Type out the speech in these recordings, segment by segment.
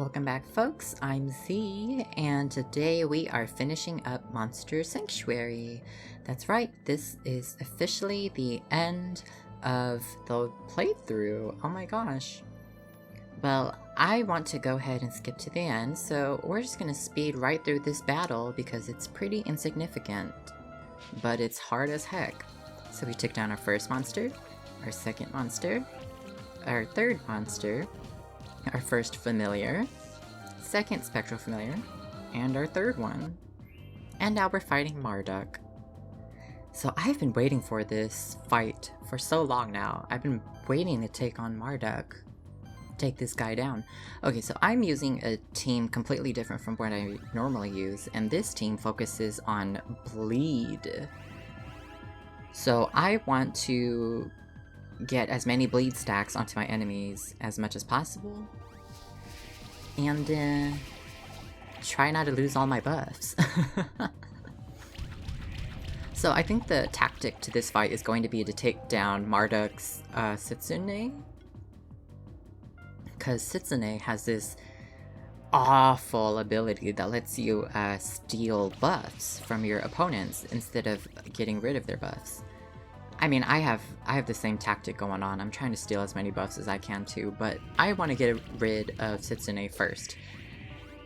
Welcome back, folks. I'm Z, and today we are finishing up Monster Sanctuary. That's right, this is officially the end of the playthrough. Oh my gosh. Well, I want to go ahead and skip to the end, so we're just going to speed right through this battle because it's pretty insignificant, but it's hard as heck. So we took down our first monster, our second monster, our third monster, our first familiar, second spectral familiar, and our third one. And now we're fighting Marduk. So I've been waiting for this fight for so long now. I've been waiting to take on Marduk. Take this guy down. Okay, so I'm using a team completely different from what I normally use, and this team focuses on bleed. So I want to get as many bleed stacks onto my enemies as much as possible, and try not to lose all my buffs. So I think the tactic to this fight is going to be to take down Marduk's Setsune, because Setsune has this awful ability that lets you steal buffs from your opponents instead of getting rid of their buffs. I mean, I have the same tactic going on. I'm trying to steal as many buffs as I can too, but I want to get rid of Setsune first.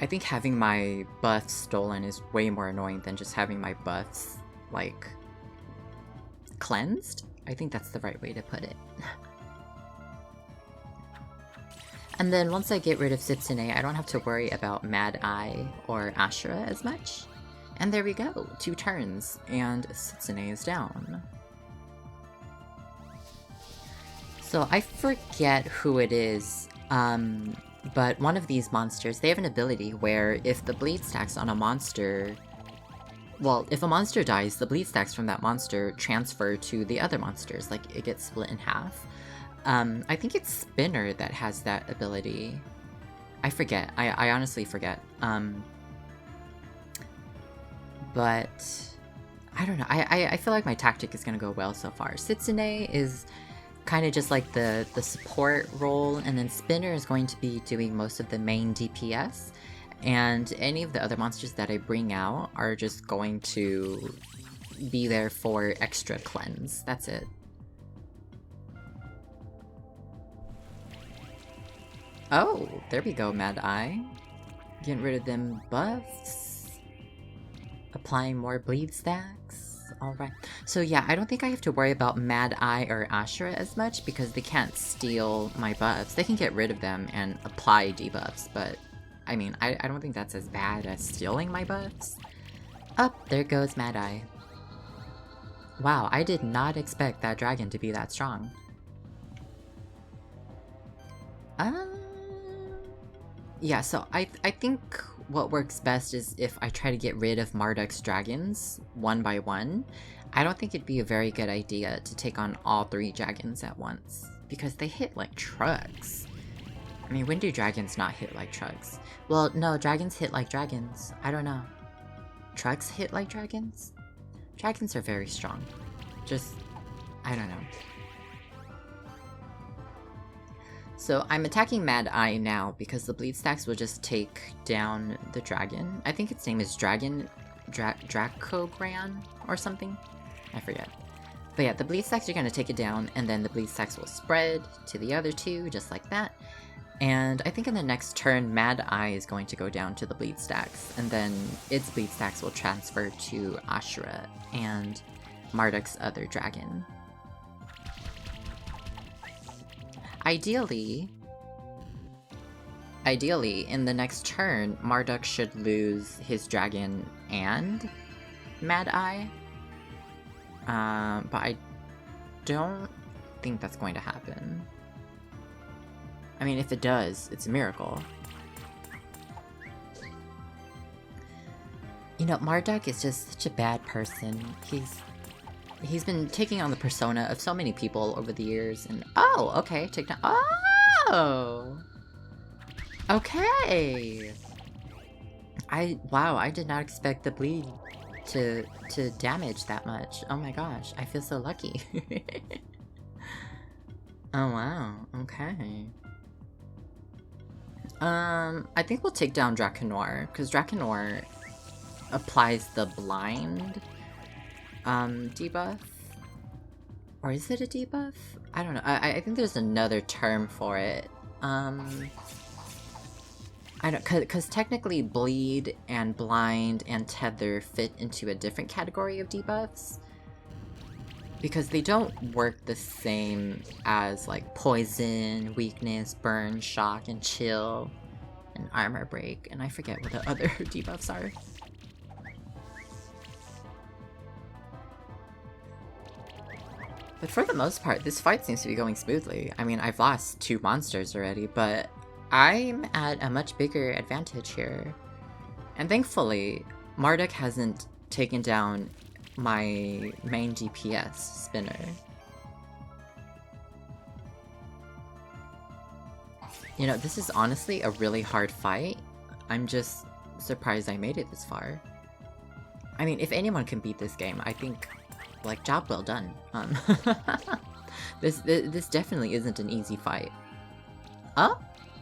I think having my buffs stolen is way more annoying than just having my buffs, like, cleansed? I think that's the right way to put it. And then once I get rid of Setsune, I don't have to worry about Mad Eye or Ashura as much. And there we go, 2 turns, and Setsune is down. So I forget who it is, but one of these monsters, they have an ability where if the bleed stacks on a monster... Well, if a monster dies, the bleed stacks from that monster transfer to the other monsters, like it gets split in half. I think it's Spinner that has that ability. I forget. I honestly forget. But I don't know. I feel like my tactic is gonna go well so far. Setsune is kind of just like the support role, and then Spinner is going to be doing most of the main DPS, and any of the other monsters that I bring out are just going to be there for extra cleanse. That's it. Oh, there we go, Mad Eye. Getting rid of them buffs. Applying more bleed stacks. Alright. So yeah, I don't think I have to worry about Mad Eye or Ashura as much because they can't steal my buffs. They can get rid of them and apply debuffs, but I mean, I don't think that's as bad as stealing my buffs. Oh, there goes Mad Eye. Wow, I did not expect that dragon to be that strong. Yeah, so I think what works best is if I try to get rid of Marduk's dragons one by one. I don't think it'd be a very good idea to take on all 3 dragons at once, because they hit like trucks. I mean, when do dragons not hit like trucks? Well, no, dragons hit like dragons. I don't know. Trucks hit like dragons? Dragons are very strong. Just, I don't know. So I'm attacking Mad Eye now because the bleed stacks will just take down the dragon. I think its name is Dracogran or something. I forget. But yeah, the bleed stacks are going to take it down, and then the bleed stacks will spread to the other 2, just like that. And I think in the next turn, Mad Eye is going to go down to the bleed stacks, and then its bleed stacks will transfer to Ashura and Marduk's other dragon. Ideally, in the next turn, Marduk should lose his dragon and Mad Eye. But I don't think that's going to happen. I mean, if it does, it's a miracle. You know, Marduk is just such a bad person. He's been taking on the persona of so many people over the years, and oh, okay, take down. Oh, okay. Wow, I did not expect the bleed to damage that much. Oh my gosh, I feel so lucky. Oh wow, okay. I think we'll take down Drakenor, because Drakenor applies the blind debuff. Or is it a debuff? I don't know. I think there's another term for it. I don't, because technically bleed and blind and tether fit into a different category of debuffs. Because they don't work the same as like poison, weakness, burn, shock, and chill, and armor break, and I forget what the other debuffs are. But for the most part, this fight seems to be going smoothly. I mean, I've lost 2 monsters already, but I'm at a much bigger advantage here. And thankfully, Marduk hasn't taken down my main DPS spinner. You know, this is honestly a really hard fight. I'm just surprised I made it this far. I mean, if anyone can beat this game, I think, like, job well done. This definitely isn't an easy fight. Oh?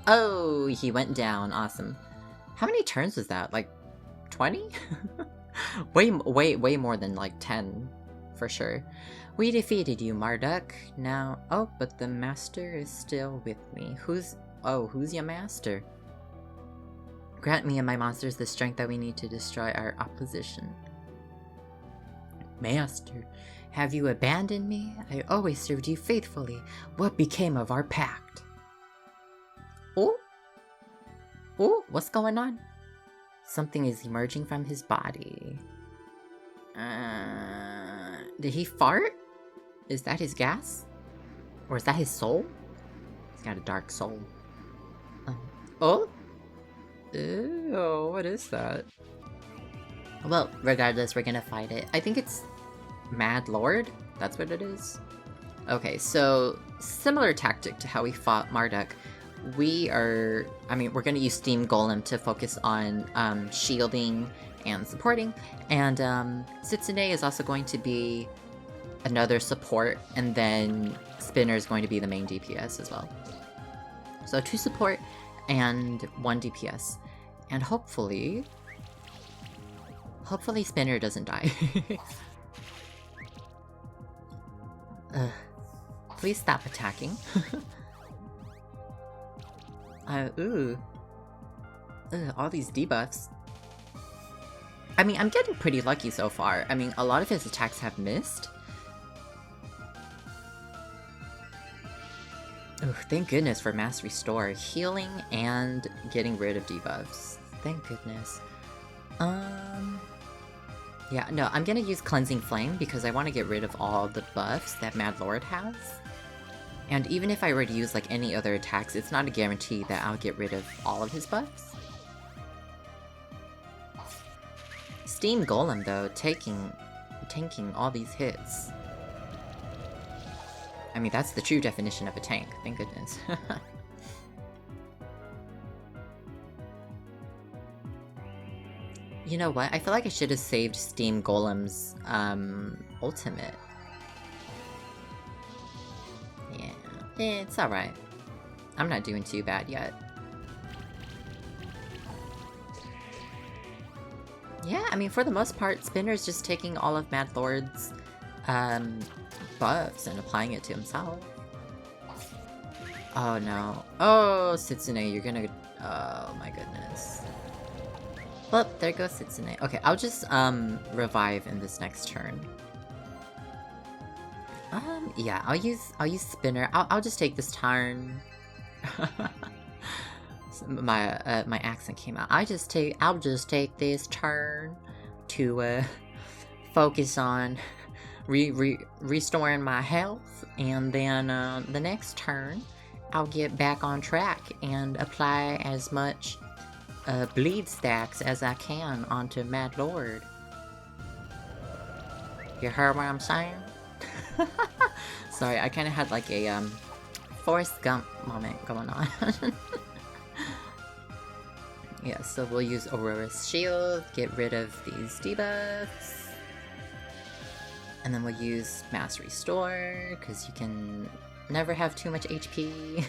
Oh, he went down. Awesome. How many turns was that? Like, 20? way more than, like, 10. For sure. We defeated you, Marduk. Now... Oh, but the master is still with me. Who's your master? Grant me and my monsters the strength that we need to destroy our opposition. Master, have you abandoned me? I always served you faithfully. What became of our pact? Oh? Oh, what's going on? Something is emerging from his body. Did he fart? Is that his gas? Or is that his soul? He's got a dark soul. Oh? Ew, what is that? Well, regardless, we're gonna fight it. I think it's Mad Lord? That's what it is? Okay, so similar tactic to how we fought Marduk. We're gonna use Steam Golem to focus on shielding and supporting, and Sitsune is also going to be another support, and then Spinner is going to be the main DPS as well. So 2 support and 1 DPS. And hopefully Spinner doesn't die. Please stop attacking. All these debuffs. I mean, I'm getting pretty lucky so far. I mean, a lot of his attacks have missed. Oh, thank goodness for Mass Restore. Healing and getting rid of debuffs. Thank goodness. Yeah, no, I'm gonna use Cleansing Flame because I want to get rid of all the buffs that Mad Lord has. And even if I were to use like any other attacks, it's not a guarantee that I'll get rid of all of his buffs. Steam Golem though, tanking all these hits. I mean, that's the true definition of a tank, thank goodness. You know what? I feel like I should have saved Steam Golem's ultimate. Yeah, it's alright. I'm not doing too bad yet. Yeah, I mean, for the most part, Spinner's just taking all of Mad Lord's buffs and applying it to himself. Oh no. Oh, Sitsune, you're gonna... Oh my goodness. Well, there goes Sitsune. Okay, I'll just revive in this next turn. Yeah, I'll use Spinner. I'll just take this turn. My accent came out. I'll just take this turn to focus on restoring my health, and then the next turn I'll get back on track and apply as much bleed stacks as I can onto Mad Lord. You heard what I'm saying? Sorry, I kind of had like a Forrest Gump moment going on. Yeah, so we'll use Aurora's Shield, get rid of these debuffs. And then we'll use Mass Restore, because you can never have too much HP.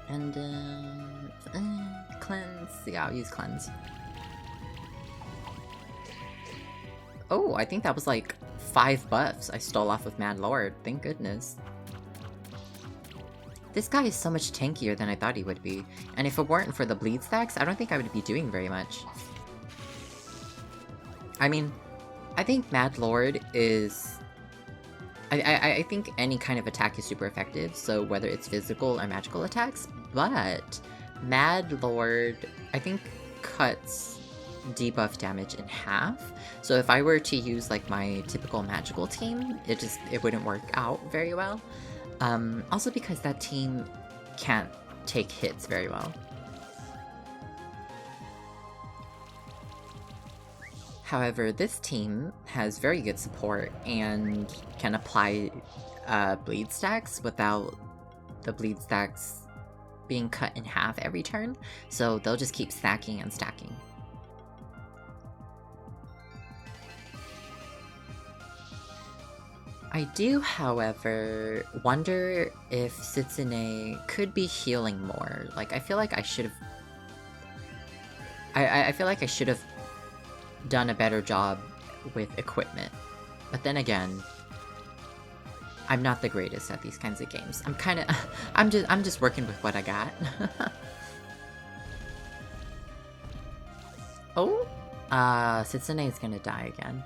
And cleanse. Yeah, I'll use cleanse. Oh, I think that was like 5 buffs I stole off of Mad Lord. Thank goodness. This guy is so much tankier than I thought he would be. And if it weren't for the bleed stacks, I don't think I would be doing very much. I mean, I think Mad Lord is... I think any kind of attack is super effective, so whether it's physical or magical attacks, but Mad Lord, I think, cuts debuff damage in half. So if I were to use like my typical magical team, it wouldn't work out very well. Also because that team can't take hits very well. However, this team has very good support and can apply bleed stacks without the bleed stacks being cut in half every turn, so they'll just keep stacking and stacking. I do, however, wonder if Sitsune could be healing more. Like, I feel like I should have... I feel like I should have done a better job with equipment. But then again, I'm not the greatest at these kinds of games. I'm kind of... I'm just working with what I got. Oh! Sitsune is gonna die again.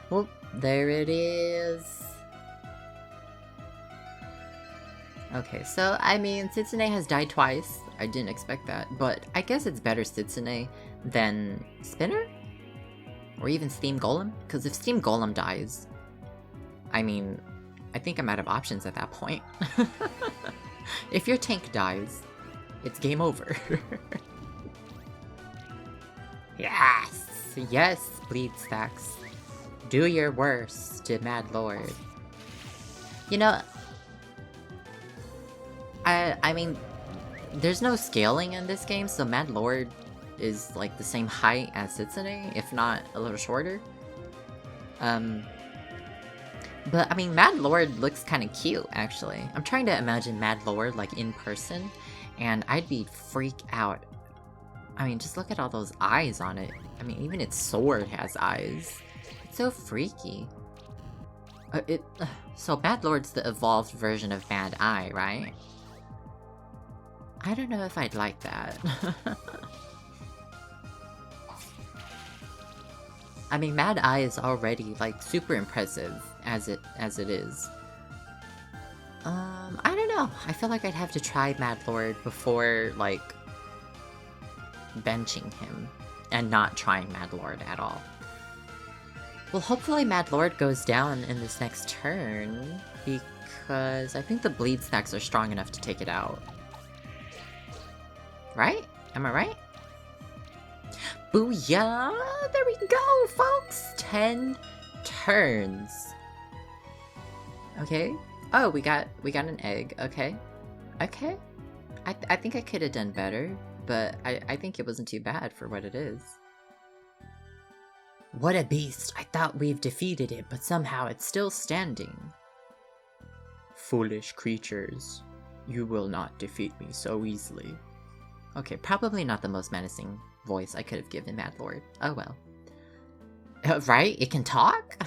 Well, there it is. Okay, so, I mean, Sitsune has died twice. I didn't expect that, but I guess it's better Sitsune than Spinner? Or even Steam Golem? Because if Steam Golem dies, I mean, I think I'm out of options at that point. If your tank dies, it's game over. Yes! Yes, bleed stacks. Do your worst to Mad Lord. You know, I mean, there's no scaling in this game, so Mad Lord is like the same height as Sitsune, if not a little shorter. But I mean, Mad Lord looks kind of cute, actually. I'm trying to imagine Mad Lord like in person, and I'd be freaked out. I mean, just look at all those eyes on it. I mean, even its sword has eyes. It's so freaky. So Mad Lord's the evolved version of Mad Eye, right? I don't know if I'd like that. I mean, Mad Eye is already, like, super impressive as it is. I don't know. I feel like I'd have to try Mad Lord before, like, benching him and not trying Mad Lord at all. Well, hopefully Mad Lord goes down in this next turn, because I think the bleed stacks are strong enough to take it out. Right? Am I right? Booyah! There we go, folks! 10 turns. Okay. Oh, we got an egg. Okay. Okay. I think I could have done better, but I think it wasn't too bad for what it is. What a beast! I thought we've defeated it, but somehow it's still standing. Foolish creatures. You will not defeat me so easily. Okay, probably not the most menacing voice I could have given Mad Lord. Oh well. Right? It can talk?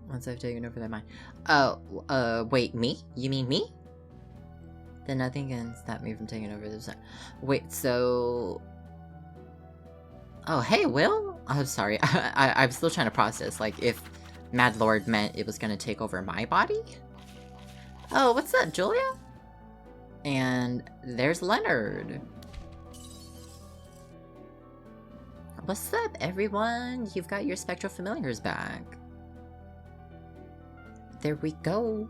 Once I've taken over their mind. Oh, wait, me? You mean me? Then nothing can stop me from taking over this. Wait, so... Oh, hey, Will? I'm sorry. I'm still trying to process, like, if Mad Lord meant it was gonna take over my body? Oh, what's up, Julia? And there's Leonard. What's up, everyone? You've got your Spectral Familiars back. There we go.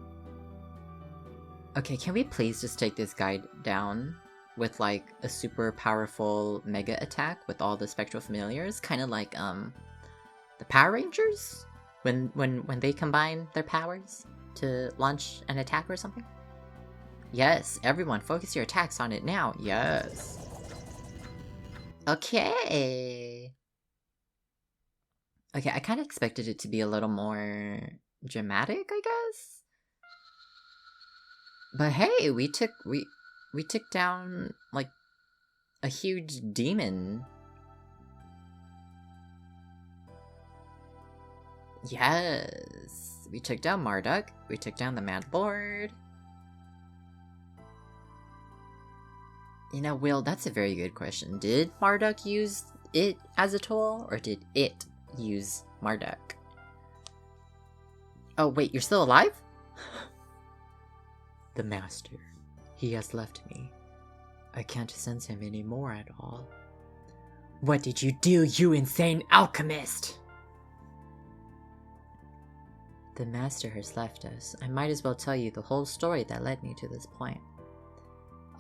Okay, can we please just take this guy down with, like, a super powerful mega attack with all the Spectral Familiars? Kind of like, the Power Rangers? When they combine their powers to launch an attack or something? Yes, everyone, focus your attacks on it now. Yes. Okay. Okay, I kind of expected it to be a little more dramatic, I guess? But hey, we took down like a huge demon. Yes, we took down Marduk. We took down the Mad Lord. You know, Will, that's a very good question. Did Marduk use it as a tool, or did it use Marduk? Oh, wait, you're still alive? The Master. He has left me. I can't sense him anymore at all. What did you do, you insane alchemist? The Master has left us. I might as well tell you the whole story that led me to this point.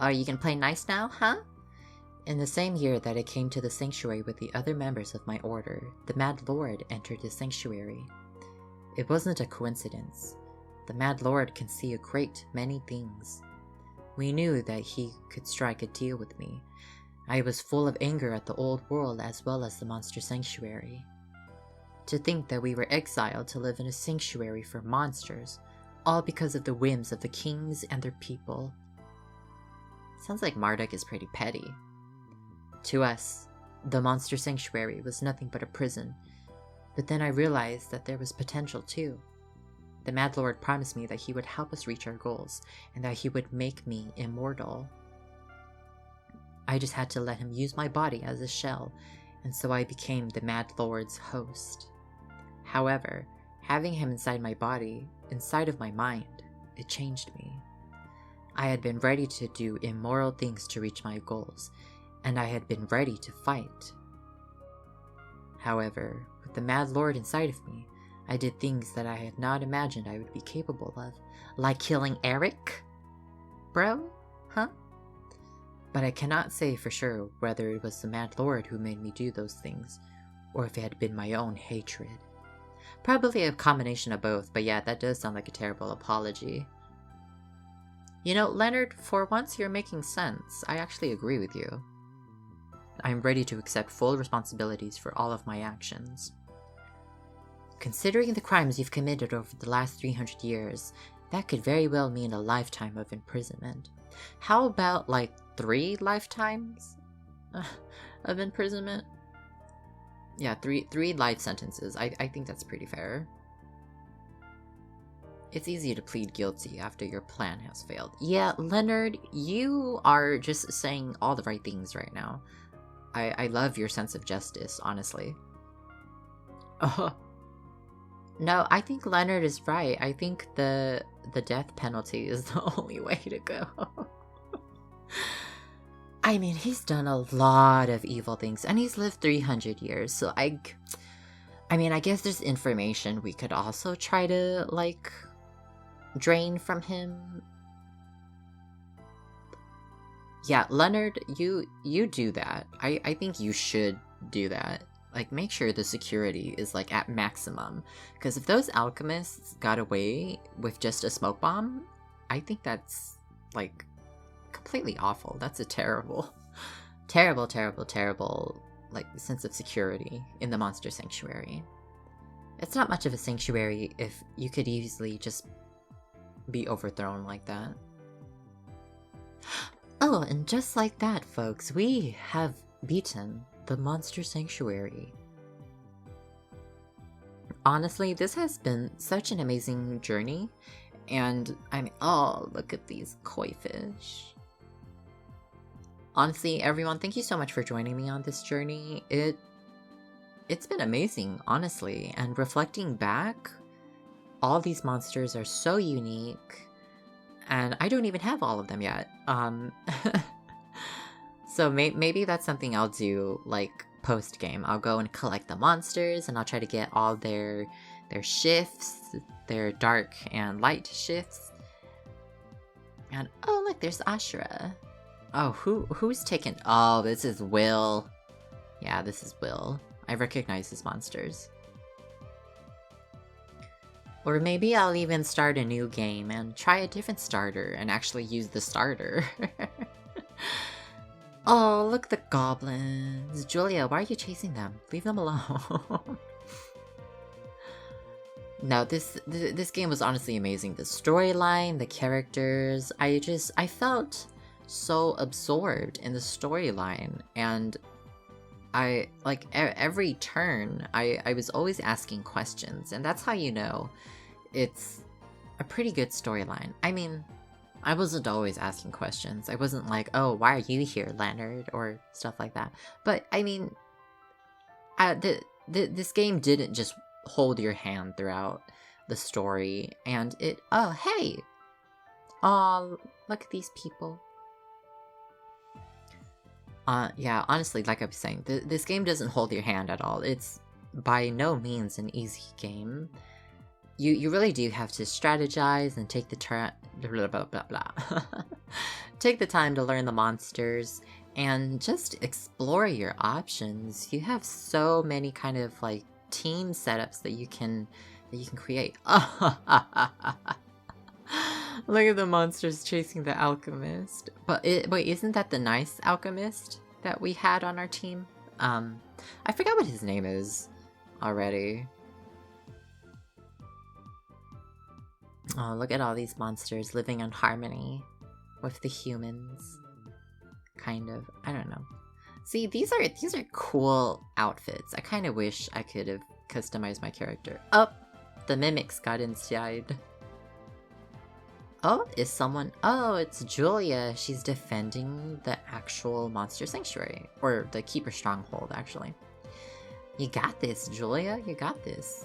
Oh, you can play nice now, huh? In the same year that I came to the sanctuary with the other members of my order, the Mad Lord entered the sanctuary. It wasn't a coincidence. The Mad Lord can see a great many things. We knew that he could strike a deal with me. I was full of anger at the old world as well as the monster sanctuary. To think that we were exiled to live in a sanctuary for monsters, all because of the whims of the kings and their people. Sounds like Marduk is pretty petty. To us, the monster sanctuary was nothing but a prison, but then I realized that there was potential too. The Mad Lord promised me that he would help us reach our goals, and that he would make me immortal. I just had to let him use my body as a shell, and so I became the Mad Lord's host. However, having him inside my body, inside of my mind, it changed me. I had been ready to do immoral things to reach my goals, and I had been ready to fight. However, with the Mad Lord inside of me, I did things that I had not imagined I would be capable of, like killing Eric? Bro? Huh? But I cannot say for sure whether it was the Mad Lord who made me do those things, or if it had been my own hatred. Probably a combination of both, but yeah, that does sound like a terrible apology. You know, Leonard, for once you're making sense. I actually agree with you. I'm ready to accept full responsibilities for all of my actions. Considering the crimes you've committed over the last 300 years, that could very well mean a lifetime of imprisonment. How about, like, 3 lifetimes of imprisonment? Yeah, three life sentences. I think that's pretty fair. It's easy to plead guilty after your plan has failed. Yeah, Leonard, you are just saying all the right things right now. I love your sense of justice, honestly. No, I think Leonard is right. I think the death penalty is the only way to go. I mean, he's done a lot of evil things, and he's lived 300 years, so I mean, I guess there's information we could also try to, like, drain from him. Yeah, Leonard, you do that. I think you should do that. Like, make sure the security is, like, at maximum. Because if those alchemists got away with just a smoke bomb, I think that's, like, completely awful. That's a terrible, like, sense of security in the monster sanctuary. It's not much of a sanctuary if you could easily just be overthrown like that. Oh, and just like that, folks, we have beaten the monster sanctuary. Honestly, this has been such an amazing journey, and I mean, oh, look at these koi fish. Honestly, everyone, thank you so much for joining me on this journey. It's been amazing, honestly, and reflecting back, all these monsters are so unique, and I don't even have all of them yet. So maybe that's something I'll do, like, post-game. I'll go and collect the monsters, and I'll try to get all their shifts, their dark and light shifts. And, oh, look, there's Ashura. Oh, who's taken... Oh, this is Will. Yeah, this is Will. I recognize his monsters. Or maybe I'll even start a new game and try a different starter and actually use the starter. Oh, look at the goblins. Julia, why are you chasing them? Leave them alone. No, this game was honestly amazing. The storyline, the characters, I felt so absorbed in the storyline, and I like every turn I was always asking questions, and that's how you know it's a pretty good storyline. I mean, I wasn't always asking questions. I wasn't like, "Oh, why are you here, Leonard?" or stuff like that. But I mean, this game didn't just hold your hand throughout the story, and it. Oh, hey! Oh, look at these people. Yeah, honestly, like I was saying, this game doesn't hold your hand at all. It's by no means an easy game. You really do have to strategize and take the blah blah blah blah. Take the time to learn the monsters and just explore your options. You have so many kind of like team setups that you can create. Look at the monsters chasing the alchemist. But wait, isn't that the nice alchemist that we had on our team? I forgot what his name is already. Oh, look at all these monsters living in harmony with the humans. Kind of. I don't know. See, these are cool outfits. I kind of wish I could have customized my character. Oh, the mimics got inside. Oh, is someone... Oh, it's Julia. She's defending the actual monster sanctuary. Or the keeper stronghold, actually. You got this, Julia. You got this.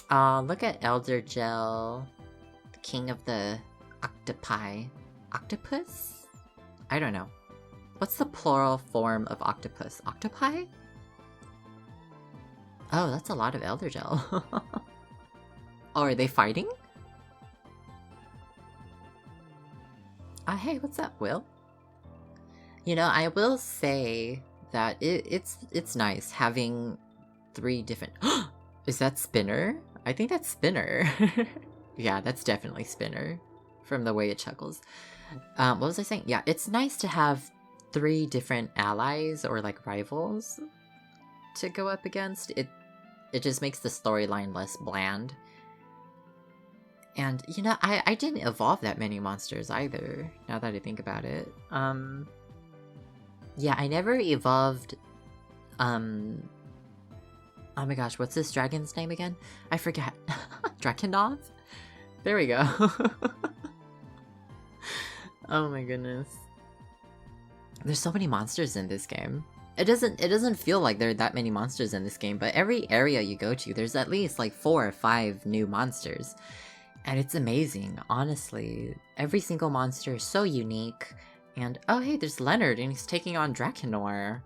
Look at Elder Gel. The king of the octopi. Octopus? I don't know. What's the plural form of octopus? Octopi? Oh, that's a lot of Elder Gel. Oh, are they fighting? Hey, what's up, Will? You know, I will say that it's nice having 3 different... Is that Spinner? I think that's Spinner. Yeah, that's definitely Spinner, from the way it chuckles. What was I saying? Yeah, it's nice to have 3 different allies or like rivals to go up against. It just makes the storyline less bland. And, you know, I didn't evolve that many monsters either, now that I think about it. Yeah, I never evolved, oh my gosh, what's this dragon's name again? I forget. Drakenov? There we go. Oh my goodness. There's so many monsters in this game. It doesn't feel like there are that many monsters in this game, but every area you go to, there's at least like 4 or 5 new monsters. And it's amazing, honestly. Every single monster is so unique. And, oh hey, there's Leonard, and he's taking on Drakenor.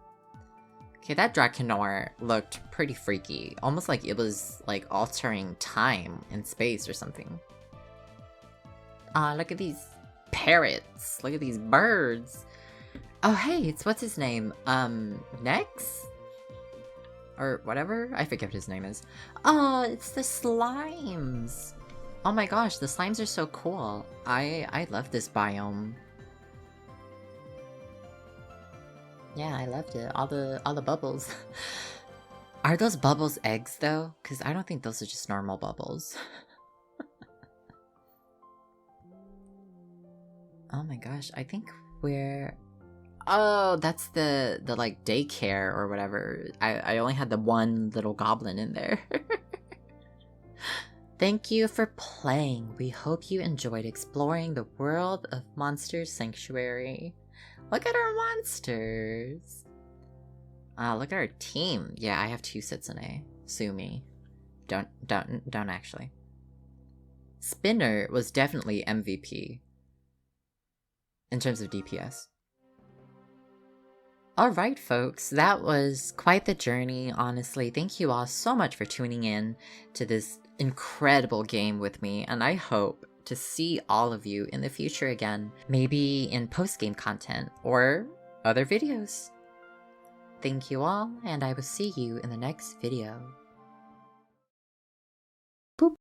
Okay, that Drakenor looked pretty freaky. Almost like it was, like, altering time and space or something. Look at these parrots. Look at these birds. Oh hey, it's what's his name? Nex? Or whatever? I forget what his name is. Oh, it's the slimes. Oh my gosh, the slimes are so cool. I love this biome. Yeah, I loved it. All the bubbles. Are those bubbles eggs though? Because I don't think those are just normal bubbles. Oh my gosh, I think we're... Oh, that's the like daycare or whatever. I only had the one little goblin in there. Thank you for playing. We hope you enjoyed exploring the world of Monster Sanctuary. Look at our monsters. Look at our team. Yeah, I have 2 Setsune. Sue me. Don't actually. Spinner was definitely MVP in terms of DPS. Alright folks, that was quite the journey, honestly. Thank you all so much for tuning in to this incredible game with me, and I hope to see all of you in the future again, maybe in post-game content or other videos. Thank you all, and I will see you in the next video. Boop.